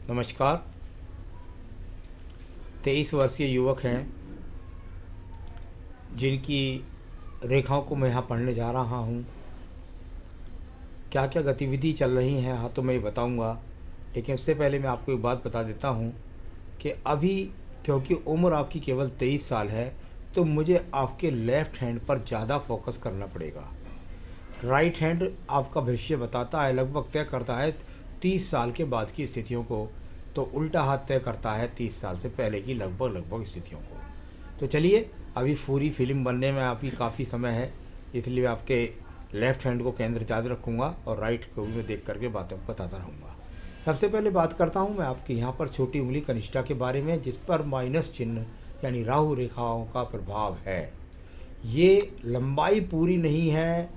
नमस्कार। 23 वर्षीय युवक हैं जिनकी रेखाओं को मैं यहाँ पढ़ने जा रहा हूँ। क्या क्या गतिविधि चल रही हैं हाँ तो मैं बताऊँगा, लेकिन उससे पहले मैं आपको एक बात बता देता हूँ कि अभी क्योंकि उम्र आपकी केवल 23 साल है तो मुझे आपके लेफ़्ट हैंड पर ज़्यादा फोकस करना पड़ेगा। राइट हैंड आपका भविष्य बताता है, लगभग तय करता है 30 साल के बाद की स्थितियों को, तो उल्टा हाथ तय करता है 30 साल से पहले की लगभग स्थितियों को। तो चलिए, अभी पूरी फिल्म बनने में आपकी काफ़ी समय है, इसलिए आपके लेफ़्ट हैंड को केंद्र याद रखूँगा और राइट को भी मैं देख करके बातों को बताता रहूँगा। सबसे पहले बात करता हूँ मैं आपके यहाँ पर छोटी उंगली कनिष्ठा के बारे में, जिस पर माइनस चिन्ह यानी राहु रेखाओं का प्रभाव है। ये लंबाई पूरी नहीं है,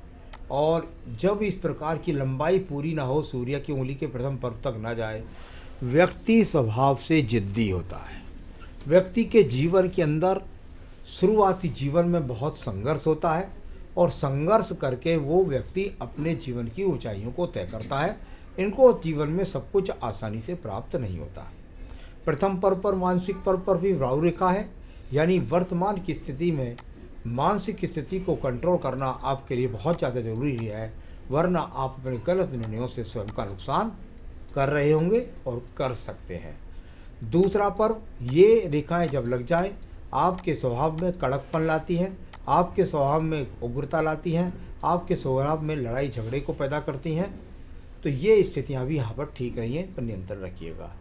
और जब इस प्रकार की लंबाई पूरी ना हो, सूर्य की उंगली के प्रथम पर्व तक ना जाए, व्यक्ति स्वभाव से जिद्दी होता है। व्यक्ति के जीवन के अंदर शुरुआती जीवन में बहुत संघर्ष होता है, और संघर्ष करके वो व्यक्ति अपने जीवन की ऊंचाइयों को तय करता है। इनको जीवन में सब कुछ आसानी से प्राप्त नहीं होता। प्रथम पर्व पर मानसिक पर्व पर भी राहु रेखा है, यानी वर्तमान की स्थिति में मानसिक स्थिति को कंट्रोल करना आपके लिए बहुत ज़्यादा ज़रूरी है, वरना आप अपने गलत निर्णयों से स्वयं का नुकसान कर रहे होंगे और कर सकते हैं। दूसरा पर्व, ये रेखाएं जब लग जाए आपके स्वभाव में कड़कपन लाती हैं, आपके स्वभाव में उग्रता लाती हैं, आपके स्वभाव में लड़ाई झगड़े को पैदा करती हैं। तो ये स्थितियाँ भी यहाँ पर ठीक नहीं है, पर नियंत्रण रखिएगा।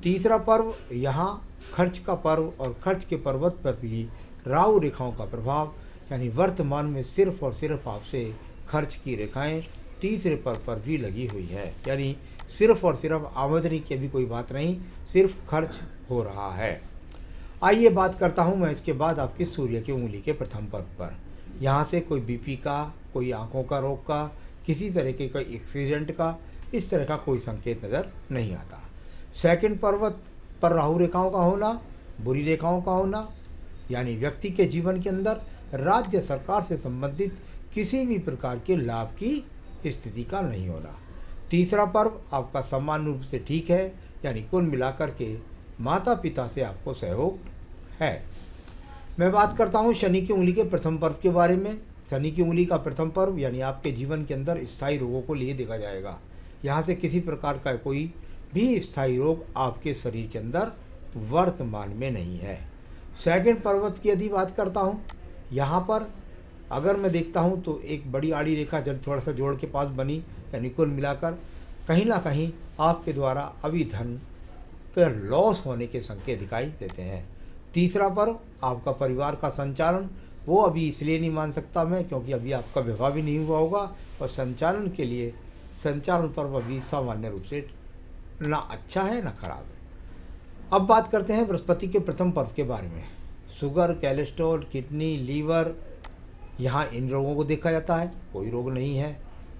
तीसरा पर्व यहाँ खर्च का पर्व, और खर्च के पर्वत पर भी राहु रेखाओं का प्रभाव, यानी वर्तमान में सिर्फ और सिर्फ आपसे खर्च की रेखाएं तीसरे पर्व पर भी लगी हुई है, यानी सिर्फ और सिर्फ आमदनी की भी कोई बात नहीं, सिर्फ खर्च हो रहा है। आइए बात करता हूं मैं इसके बाद आपकी सूर्य की उंगली के प्रथम पर्व पर। यहाँ से कोई बीपी का, कोई आंखों का रोग का, किसी तरह के कोई एक्सीडेंट का, इस तरह का कोई संकेत नज़र नहीं आता। सेकंड पर्वत पर राहु रेखाओं का होना, बुरी रेखाओं का होना, यानी व्यक्ति के जीवन के अंदर राज्य सरकार से संबंधित किसी भी प्रकार के लाभ की स्थिति का नहीं होना। तीसरा पर्व आपका सामान्य रूप से ठीक है, यानी कुल मिलाकर के माता पिता से आपको सहयोग है। मैं बात करता हूँ शनि की उंगली के प्रथम पर्व के बारे में। शनि की उंगली का प्रथम पर्व यानी आपके जीवन के अंदर स्थायी रोगों को लिए देखा जाएगा। यहाँ से किसी प्रकार का कोई भी स्थायी रोग आपके शरीर के अंदर वर्तमान में नहीं है। सेकंड पर्वत की यदि बात करता हूँ, यहाँ पर अगर मैं देखता हूँ तो एक बड़ी आड़ी रेखा जब थोड़ा सा जोड़ के पास बनी, यानी कुल मिलाकर कहीं ना कहीं आपके द्वारा अभी धन के लॉस होने के संकेत दिखाई देते हैं। तीसरा पर्व आपका परिवार का संचालन, वो अभी इसलिए नहीं मान सकता मैं क्योंकि अभी आपका विवाह भी नहीं हुआ होगा, और संचालन के लिए संचालन पर्व अभी सामान्य रूप से ना अच्छा है ना खराब है। अब बात करते हैं बृहस्पति के प्रथम पर्व के बारे में। शुगर, कोलेस्ट्रॉल, किडनी, लीवर, यहाँ इन रोगों को देखा जाता है, कोई रोग नहीं है।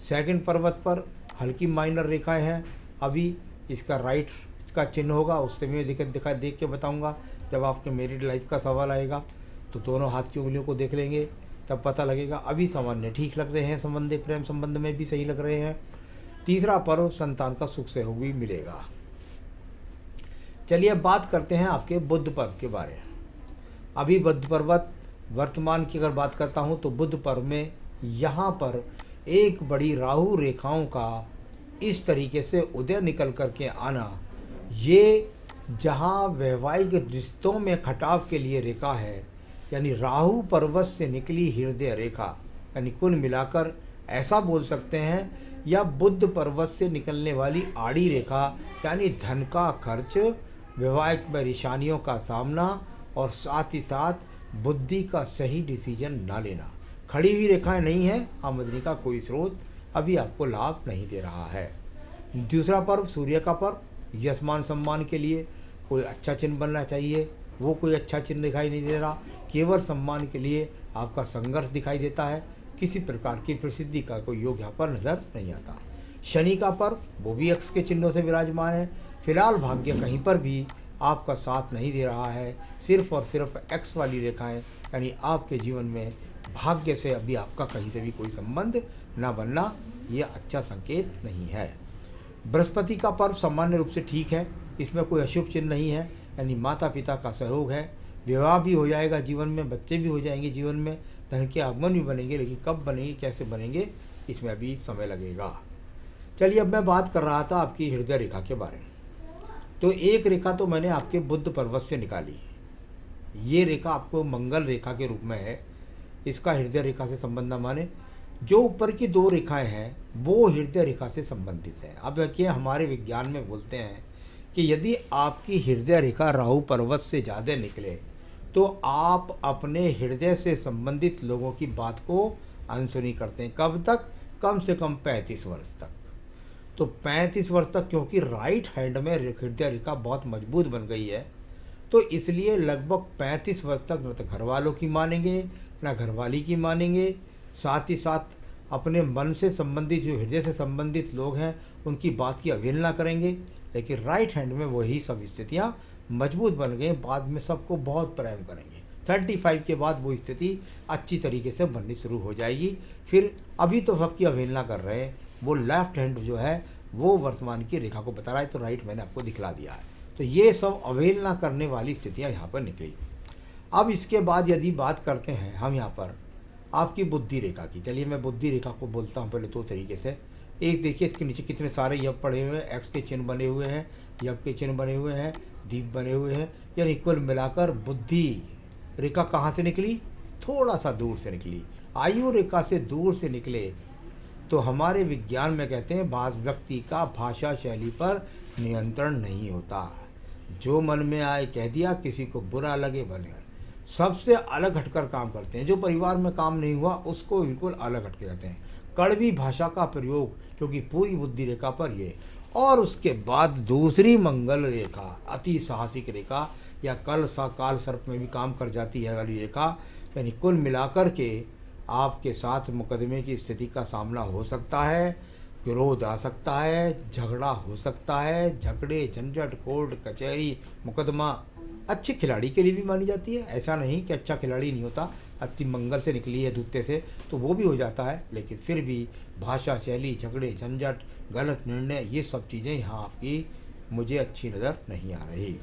सेकंड पर्वत पर हल्की माइनर रेखाएं हैं, अभी इसका राइट का चिन्ह होगा, उससे मैं देख के बताऊंगा। जब आपके मैरिड लाइफ का सवाल आएगा तो दोनों हाथ की उंगलियों को देख लेंगे, तब पता लगेगा। अभी सामान्य ठीक लग रहे हैं, संबंध प्रेम संबंध में भी सही लग रहे हैं। तीसरा पर्व संतान का सुख सहयोग भी मिलेगा। चलिए अब बात करते हैं आपके बुध पर्व के बारे में। अभी बुध पर्वत वर्तमान की अगर बात करता हूँ तो बुध पर्व में यहाँ पर एक बड़ी राहु रेखाओं का इस तरीके से उदय निकल करके आना, ये जहाँ वैवाहिक रिश्तों में खटाव के लिए रेखा है, यानी राहु पर्वत से निकली हृदय रेखा, यानी कुल मिलाकर ऐसा बोल सकते हैं, या बुध पर्वत से निकलने वाली आड़ी रेखा, यानी धन का खर्च, वैवाहिक परेशानियों का सामना, और साथ ही साथ बुद्धि का सही डिसीजन ना लेना। खड़ी हुई रेखाएं नहीं है, आमदनी का कोई स्रोत अभी आपको लाभ नहीं दे रहा है। दूसरा पर्व सूर्य का पर्व, यश मान सम्मान के लिए कोई अच्छा चिन्ह बनना चाहिए, वो कोई अच्छा चिन्ह दिखाई नहीं दे रहा। केवल सम्मान के लिए आपका संघर्ष दिखाई देता है, किसी प्रकार की प्रसिद्धि का कोई योग यहाँ पर नजर नहीं आता। शनि का पर्व, वो भी अक्ष के चिन्हों से विराजमान है। फिलहाल भाग्य कहीं पर भी आपका साथ नहीं दे रहा है, सिर्फ और सिर्फ एक्स वाली रेखाएं, यानी आपके जीवन में भाग्य से अभी आपका कहीं से भी कोई संबंध ना बनना, ये अच्छा संकेत नहीं है। बृहस्पति का पर्व सामान्य रूप से ठीक है, इसमें कोई अशुभ चिन्ह नहीं है, यानी माता पिता का सहयोग है, विवाह भी हो जाएगा जीवन में, बच्चे भी हो जाएंगे जीवन में, धन के आगमन भी बनेंगे, लेकिन कब बनेंगे कैसे बनेंगे इसमें अभी समय लगेगा। चलिए, अब मैं बात कर रहा था आपकी हृदय रेखा के बारे में। तो एक रेखा तो मैंने आपके बुध पर्वत से निकाली, ये रेखा आपको मंगल रेखा के रूप में है, इसका हृदय रेखा से संबंध न माने। जो ऊपर की दो रेखाएं हैं वो हृदय रेखा से संबंधित है। अब देखिए, हमारे विज्ञान में बोलते हैं कि यदि आपकी हृदय रेखा राहु पर्वत से ज़्यादा निकले तो आप अपने हृदय से संबंधित लोगों की बात को अनसुनी करते हैं। कब तक? कम से कम 35 वर्ष तक। तो 35 वर्ष तक, क्योंकि राइट हैंड में हृदय रेखा बहुत मजबूत बन गई है, तो इसलिए लगभग 35 वर्ष तक न तो घर वालों की मानेंगे ना घरवाली की मानेंगे, साथ ही साथ अपने मन से संबंधित, जो हृदय से संबंधित लोग हैं उनकी बात की अवहेलना करेंगे। लेकिन राइट हैंड में वही सब स्थितियाँ मजबूत बन गई, बाद में सबको बहुत प्रेम करेंगे। 35 के बाद वो स्थिति अच्छी तरीके से बननी शुरू हो जाएगी। फिर अभी तो सबकी अवहेलना कर रहे हैं, वो लेफ्ट हैंड जो है वो वर्तमान की रेखा को बता रहा है, तो राइट मैंने आपको दिखला दिया है। तो ये सब अवहेलना करने वाली स्थितियाँ यहाँ पर निकली। अब इसके बाद यदि बात करते हैं हम यहाँ पर आपकी बुद्धि रेखा की। चलिए, मैं बुद्धि रेखा को बोलता हूँ पहले दो तरीके से। एक देखिए, इसके नीचे कितने सारे यव पड़े हुए हैं, एक्स के चिन्ह बने हुए हैं, यव के चिन्ह बने हुए हैं, दीप बने हुए हैं, यानी कुल मिलाकर बुद्धि रेखा कहाँ से निकली? थोड़ा सा दूर से निकली। आयु रेखा से दूर से निकले तो हमारे विज्ञान में कहते हैं व्यक्ति का भाषा शैली पर नियंत्रण नहीं होता, जो मन में आए कह दिया, किसी को बुरा लगे भले, सबसे अलग हटकर काम करते हैं। जो परिवार में काम नहीं हुआ उसको बिल्कुल अलग हटके कहते हैं। कड़वी भाषा का प्रयोग, क्योंकि पूरी बुद्धि रेखा पर ये। और उसके बाद दूसरी मंगल रेखा, अति साहसिक रेखा, या काल सर्प में भी काम कर जाती है वाली रेखा, यानी कुल मिलाकर के आपके साथ मुकदमे की स्थिति का सामना हो सकता है, विरोध आ सकता है, झगड़ा हो सकता है, झगड़े झंझट कोर्ट कचहरी मुकदमा। अच्छे खिलाड़ी के लिए भी मानी जाती है, ऐसा नहीं कि अच्छा खिलाड़ी नहीं होता, अति मंगल से निकली है दूते से तो वो भी हो जाता है, लेकिन फिर भी भाषा शैली, झगड़े झंझट, गलत निर्णय, ये सब चीज़ें यहाँ आपकी मुझे अच्छी नज़र नहीं आ रही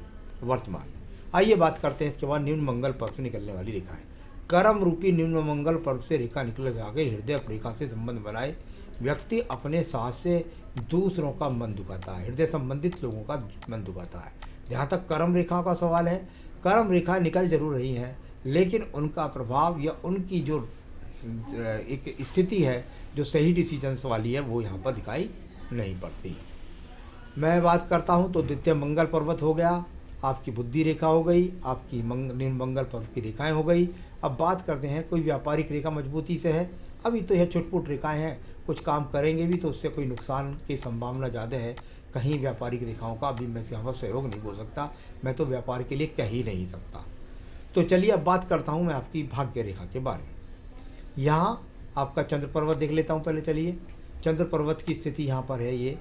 वर्तमान। आइए बात करते हैं इसके बाद निम्न मंगल पर्व से निकलने वाली रेखा है। कर्म रूपी निम्न मंगल पर्व से रेखा निकल जाकर हृदय रेखा से संबंध बनाए व्यक्ति अपने साथ से दूसरों का मन दुखाता है, हृदय संबंधित लोगों का मन दुखाता है। जहाँ तक कर्म रेखा का सवाल है, कर्म रेखा निकल जरूर रही हैं, लेकिन उनका प्रभाव या उनकी जो एक स्थिति है जो सही डिसीजंस वाली है वो यहाँ पर दिखाई नहीं पड़ती। मैं बात करता हूँ तो द्वितीय मंगल पर्वत हो गया, आपकी बुद्धि रेखा हो गई, आपकी निम्न मंगल पर्वत की रेखाएं हो गई। अब बात करते हैं कोई व्यापारिक रेखा मजबूती से है, अभी तो यह छुटपुट रेखाएं हैं, कुछ काम करेंगे भी तो उससे कोई नुकसान की संभावना ज़्यादा है। कहीं व्यापारिक रेखाओं का अभी मैं यहाँ पर सहयोग नहीं बोल सकता, मैं तो व्यापार के लिए कह ही नहीं सकता। तो चलिए अब बात करता हूँ मैं आपकी भाग्य रेखा के बारे में। यहाँ आपका चंद्र पर्वत देख लेता हूँ पहले। चलिए, चंद्र पर्वत की स्थिति यहाँ पर है, ये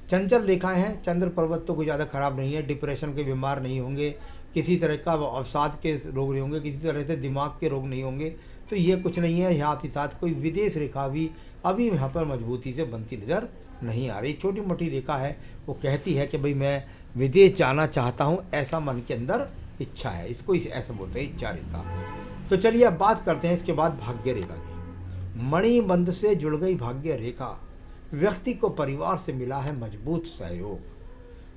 चंचल रेखाएं हैं। चंद्र पर्वत तो कोई ज़्यादा खराब नहीं है, डिप्रेशन के बीमार नहीं होंगे, किसी तरह का अवसाद के रोग नहीं होंगे, किसी तरह से दिमाग के रोग नहीं होंगे, तो ये कुछ नहीं है। यहाँ ही साथ कोई विदेश रेखा भी अभी यहाँ पर मजबूती से बनती नज़र नहीं आ रही। छोटी मोटी रेखा है, वो कहती है कि भाई मैं विदेश जाना चाहता हूँ, ऐसा मन के अंदर इच्छा है, इसको ऐसा बोलते हैं इच्छा रेखा। तो चलिए अब बात करते हैं इसके बाद भाग्य रेखा की। मणिबंध से जुड़ गई भाग्य रेखा, व्यक्ति को परिवार से मिला है मजबूत सहयोग।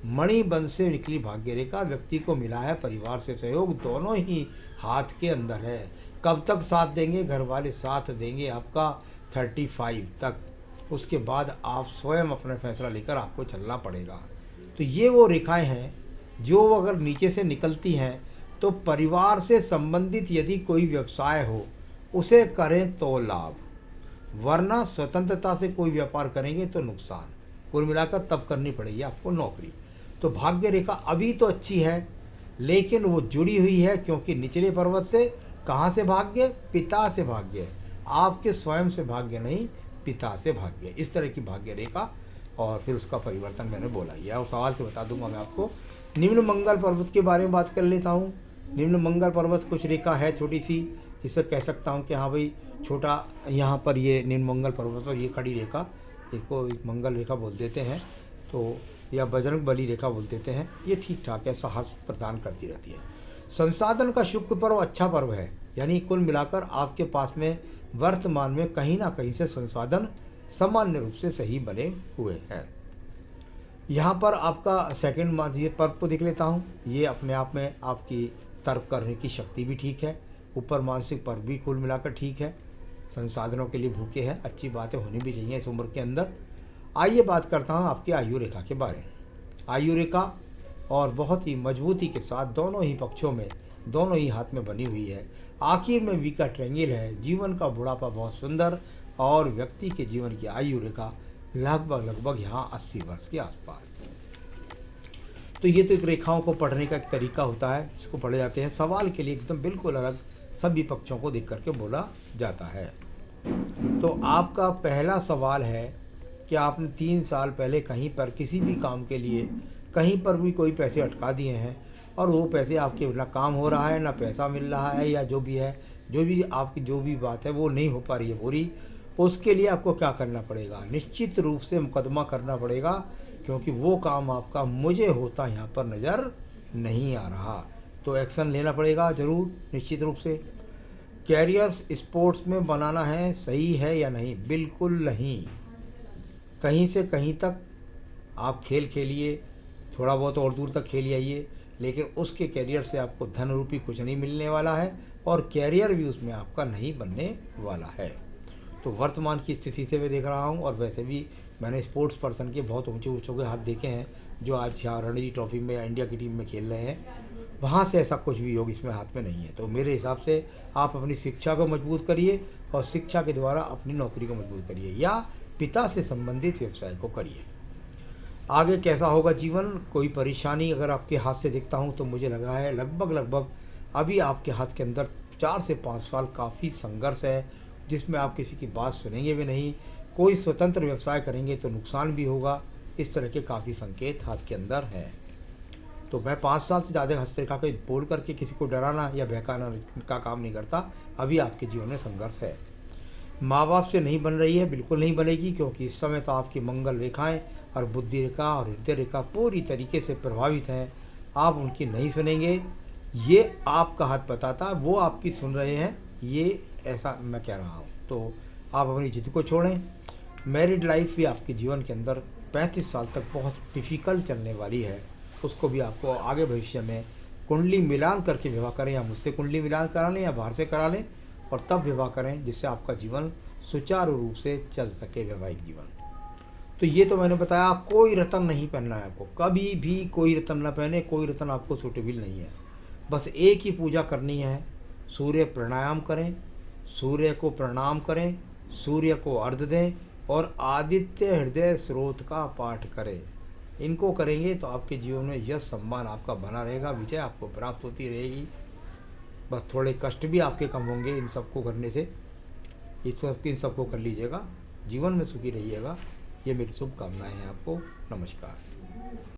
मणिबंध से निकली भाग्य रेखा, व्यक्ति को मिला है परिवार से सहयोग, दोनों ही हाथ के अंदर है। कब तक साथ देंगे? घर वाले साथ देंगे आपका 35 तक, उसके बाद आप स्वयं अपना फैसला लेकर आपको चलना पड़ेगा। तो ये वो रेखाएं हैं जो अगर नीचे से निकलती हैं तो परिवार से संबंधित यदि कोई व्यवसाय हो उसे करें तो लाभ, वरना स्वतंत्रता से कोई व्यापार करेंगे तो नुकसान। कुल मिलाकर तब करनी पड़ेगी आपको नौकरी। तो भाग्य रेखा अभी तो अच्छी है, लेकिन वो जुड़ी हुई है क्योंकि निचले पर्वत से। कहाँ से भाग्य? पिता से भाग्य, आपके स्वयं से भाग्य नहीं, पिता से भाग्य। इस तरह की भाग्य रेखा और फिर उसका परिवर्तन मैंने बोला ही है और सवाल से बता दूंगा मैं आपको। निम्न मंगल पर्वत के बारे में बात कर लेता हूँ। निम्न मंगल पर्वत कुछ रेखा है छोटी सी, जिससे कह सकता हूँ कि हाँ भाई छोटा, यहाँ पर ये निम्न मंगल पर्वत और ये खड़ी रेखा, इसको एक मंगल रेखा बोल देते हैं तो, या बजरंग बली रेखा बोल देते हैं। ये ठीक ठाक है, साहस प्रदान करती रहती है। संसाधन का शुक्र पर्व अच्छा पर्व है, यानी कुल मिलाकर आपके पास में वर्तमान में कहीं ना कहीं से संसाधन सामान्य रूप से सही बने हुए हैं। यहाँ पर आपका सेकंड मार्च ये पर्व को देख लेता हूँ। ये अपने आप में आपकी तर्क करने की शक्ति भी ठीक है, ऊपर मानसिक पर्व भी कुल मिलाकर ठीक है। संसाधनों के लिए भूखे हैं, अच्छी बातें होनी भी चाहिए इस उम्र के अंदर। आइए बात करता हूँ आपकी आयु रेखा के बारे में। आयु रेखा और बहुत ही मजबूती के साथ दोनों ही पक्षों में, दोनों ही हाथ में बनी हुई है। आखिर में वी का ट्रायंगल है। जीवन का बुढ़ापा बहुत सुंदर और व्यक्ति के जीवन की आयु रेखा लगभग यहाँ 80 वर्ष के आसपास। तो ये तो एक रेखाओं को पढ़ने का एक तरीका होता है, जिसको पढ़े जाते हैं। सवाल के लिए एकदम बिल्कुल अलग सभी पक्षों को देख करके बोला जाता है। तो आपका पहला सवाल है कि आपने 3 साल पहले कहीं पर किसी भी काम के लिए कहीं पर भी कोई पैसे अटका दिए हैं और वो पैसे आपके ना काम हो रहा है, ना पैसा मिल रहा है, या जो भी है, जो भी आपकी जो भी बात है वो नहीं हो पा रही है पूरी, उसके लिए आपको क्या करना पड़ेगा? निश्चित रूप से मुकदमा करना पड़ेगा, क्योंकि वो काम आपका मुझे होता यहाँ पर नज़र नहीं आ रहा। तो एक्शन लेना पड़ेगा ज़रूर, निश्चित रूप से। कैरियर्स स्पोर्ट्स में बनाना है, सही है या नहीं? बिल्कुल नहीं। कहीं से कहीं तक आप खेल खेलिए, थोड़ा बहुत और दूर तक खेल आइए, लेकिन उसके कैरियर से आपको धन रूपी कुछ नहीं मिलने वाला है और कैरियर भी उसमें आपका नहीं बनने वाला है। तो वर्तमान की स्थिति से मैं देख रहा हूँ, और वैसे भी मैंने स्पोर्ट्स पर्सन के बहुत ऊंचे ऊंचों के हाथ देखे हैं जो आज यहाँ रणजी ट्रॉफी में इंडिया की टीम में खेल रहे हैं। वहाँ से ऐसा कुछ भी योग इसमें हाथ में नहीं है। तो मेरे हिसाब से आप अपनी शिक्षा को मजबूत करिए और शिक्षा के द्वारा अपनी नौकरी को मजबूत करिए, या पिता से संबंधित व्यवसाय को करिए। आगे कैसा होगा जीवन? कोई परेशानी अगर आपके हाथ से देखता हूँ तो मुझे लगा है लगभग अभी आपके हाथ के अंदर 4 से 5 साल काफ़ी संघर्ष है, जिसमें आप किसी की बात सुनेंगे भी नहीं। कोई स्वतंत्र व्यवसाय करेंगे तो नुकसान भी होगा। इस तरह के काफ़ी संकेत हाथ के अंदर हैं। तो मैं 5 साल से ज़्यादा हस्तरेखा को बोल करके किसी को डराना या बहकाना का काम नहीं करता। अभी आपके जीवन में संघर्ष है। माँ बाप से नहीं बन रही है, बिल्कुल नहीं बनेगी, क्योंकि इस समय तो आपकी मंगल रेखाएं और बुद्धि रेखा और हृदय रेखा पूरी तरीके से प्रभावित हैं। आप उनकी नहीं सुनेंगे, ये आपका हाथ बताता, वो आपकी सुन रहे हैं, ये ऐसा मैं कह रहा हूँ। तो आप अपनी जिद को छोड़ें। मैरिड लाइफ भी आपके जीवन के अंदर 35 साल तक बहुत डिफ़िकल्ट चलने वाली है। उसको भी आपको आगे भविष्य में कुंडली मिलान करके विवाह करें, या मुझसे कुंडली मिलान करा लें या बाहर से करा लें, और तब विवाह करें, जिससे आपका जीवन सुचारू रूप से चल सके, वैवाहिक जीवन। तो ये तो मैंने बताया। कोई रत्न नहीं पहनना है आपको, कभी भी कोई रत्न ना पहने। कोई रत्न आपको सूटेबल नहीं है। बस एक ही पूजा करनी है, सूर्य प्राणायाम करें, सूर्य को प्रणाम करें, सूर्य को अर्घ्य दें और आदित्य हृदय स्रोत का पाठ करें। इनको करेंगे तो आपके जीवन में यश सम्मान आपका बना रहेगा, विजय आपको प्राप्त होती रहेगी। बस थोड़े कष्ट भी आपके कम होंगे इन सबको करने से। इन सबको कर लीजिएगा, जीवन में सुखी रहिएगा। ये मेरी शुभकामनाएं हैं आपको। नमस्कार।